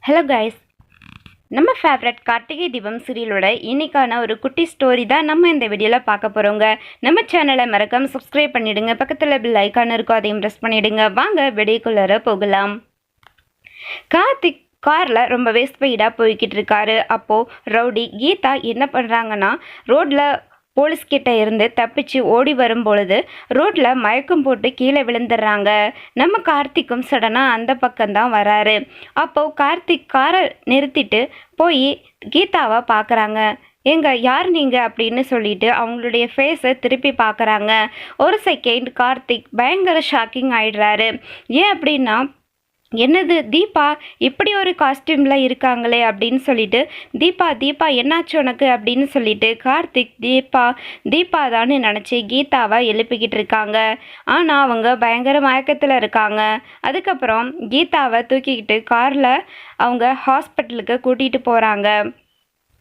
Hello guys, நம்ம favourite Karthigai Deepam சீரியலோட இன்னைக்கான ஒரு குட்டி ஸ்டோரி தான் நம்ம இந்த வீடியோவில் பார்க்க போகிறோங்க. நம்ம சேனலை மறக்காம சப்ஸ்கிரைப் பண்ணிவிடுங்க. பக்கத்தில் பில் ஐக்கான் இருக்கும், அதையும் ப்ரெஸ் பண்ணிவிடுங்க. வாங்க வீடியோக்குள்ளார போகலாம். கார்த்திக் காரில் ரொம்பவே ஸ்பீடாக போய்கிட்டு இருக்காரு. அப்போது ரவுடி கீதா என்ன பண்ணுறாங்கன்னா, ரோட்டில் போலீஸ்கிட்ட இருந்து தப்பிச்சு ஓடி வரும் பொழுது ரோட்டில் மயக்கம் போட்டு கீழே விழுந்துடுறாங்க. நம்ம கார்த்திக்கும் சடனாக அந்த பக்கம்தான் வராரு. அப்போது கார்த்திக் காரை நிறுத்திட்டு போய் கீதாவை பார்க்குறாங்க. ஏங்க யார் நீங்கள் அப்படின்னு சொல்லிட்டு அவங்களுடைய ஃபேஸை திருப்பி பார்க்குறாங்க. ஒரு செகண்ட் கார்த்திக் பயங்கர ஷாக்கிங் ஆயிடுறாரு. ஏன் அப்படின்னா, என்னது தீபா இப்படி ஒரு காஸ்டியூமில் இருக்காங்களே அப்படின்னு சொல்லிட்டு, தீபா என்னாச்சு உனக்கு அப்படின்னு சொல்லிட்டு கார்த்திக் தீபா தான்னு நினச்சி கீதாவை எழுப்பிக்கிட்டு இருக்காங்க. ஆனால் அவங்க பயங்கர மயக்கத்தில் இருக்காங்க. அதுக்கப்புறம் கீதாவை தூக்கிக்கிட்டு காரில் அவங்க ஹாஸ்பிட்டலுக்கு கூட்டிகிட்டு போகிறாங்க.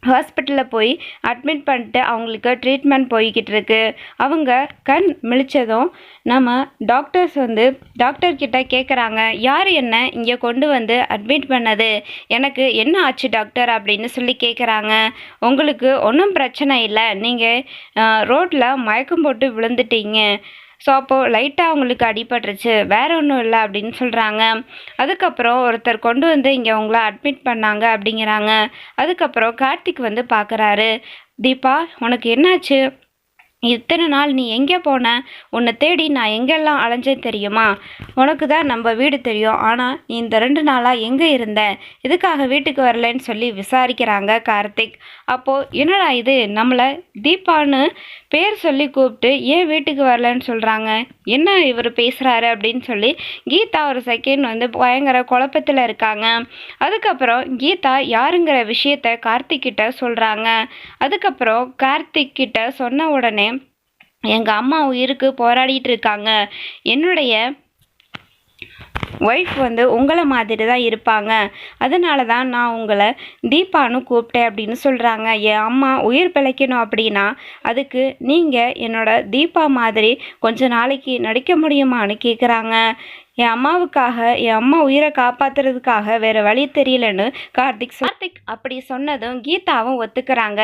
ஹாஸ்பிட்டலில் போய் அட்மிட் பண்ணிட்டு அவங்களுக்கு ட்ரீட்மெண்ட் போய்கிட்டு இருக்கு. அவங்க கண் முழிச்சதும் நம்ம டாக்டர்கிட்ட கேட்குறாங்க, யார் என்ன இங்கே கொண்டு வந்து அட்மிட் பண்ணது, எனக்கு என்ன ஆச்சு டாக்டர் அப்படின்னு சொல்லி கேட்குறாங்க. உங்களுக்கு ஒன்றும் பிரச்சனை இல்லை, நீங்கள் ரோட்டில் மயக்கம் போட்டு விழுந்துட்டீங்க. ஸோ அப்போது லைட்டாக அவங்களுக்கு அடிபட்டுருச்சு, வேற ஒன்றும் இல்லை அப்படின்னு சொல்கிறாங்க. அதுக்கப்புறம் ஒருத்தர் கொண்டு வந்து இங்கே அவங்கள அட்மிட் பண்ணாங்க அப்படிங்கிறாங்க. அதுக்கப்புறம் கார்த்திக் வந்து பார்க்குறாரு. தீபா உனக்கு என்னாச்சு, இத்தனை நாள் நீ எங்கே போன, உன்னை தேடி நான் எங்கெல்லாம் அலைஞ்சேன் தெரியுமா, உனக்கு தான் நம்ம வீடு தெரியும், ஆனால் நீ இந்த 2 நாளாக எங்கே இருந்த, இதுக்காக வீட்டுக்கு வரலன்னு சொல்லி விசாரிக்கிறாங்க கார்த்திக். அப்போது என்னடா இது, நம்மளை தீபான்னு பேர் சொல்லி கூப்பிட்டு ஏன் வீட்டுக்கு வரலன்னு சொல்கிறாங்க, என்ன இவர் பேசுகிறாரு அப்படின்னு சொல்லி கீதா ஒரு செகண்ட் வந்து பயங்கர குழப்பத்தில் இருக்காங்க. அதுக்கப்புறம் கீதா யாருங்கிற விஷயத்த கார்த்திக் கிட்ட சொல்கிறாங்க. அதுக்கப்புறம் கார்த்திக் கிட்ட சொன்ன உடனே, எங்கள் அம்மா உயிருக்கு போராடிட்டு இருக்காங்க, என்னுடைய ஒய்ஃப் வந்து உங்களை மாதிரி தான் இருப்பாங்க, அதனால தான் நான் உங்களை தீபான்னு கூப்பிட்டேன் அப்படின்னு சொல்கிறாங்க. என் அம்மா உயிர் பிழைக்கணும் அப்படின்னா அதுக்கு நீங்கள் என்னோட தீபா மாதிரி கொஞ்ச நாளைக்கு நடிக்க முடியுமான்னு கேட்குறாங்க. என் அம்மா உயிரை காப்பாற்றுறதுக்காக வேறு வழி தெரியலன்னு கார்த்திக் அப்படி சொன்னதும் கீதாவும் ஒத்துக்கிறாங்க.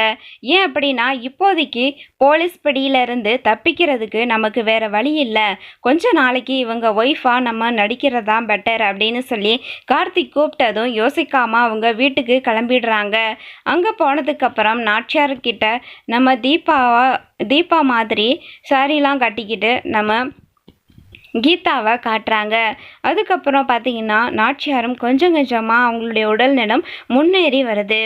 ஏன் அப்படின்னா, இப்போதைக்கு போலீஸ் பிடியிலேருந்து தப்பிக்கிறதுக்கு நமக்கு வேறு வழி இல்லை, கொஞ்ச நாளைக்கு இவங்க ஒய்ஃபாக நம்ம நடிக்கிறதா பெட்டர் அப்படின்னு சொல்லி கார்த்திக் கூப்பிட்டதும் யோசிக்காமல் அவங்க வீட்டுக்கு கிளம்பிடுறாங்க. அங்கே போனதுக்கப்புறம் நாச்சியார்கிட்ட நம்ம தீபா மாதிரி சாரிலாம் கட்டிக்கிட்டு நம்ம கீதாவை காட்டுறாங்க. அதுக்கப்புறம் பார்த்தீங்கன்னா நாச்சியாரும் கொஞ்சம் கொஞ்சமாக அவங்களுடைய உடல் நலம் முன்னேறி வருது.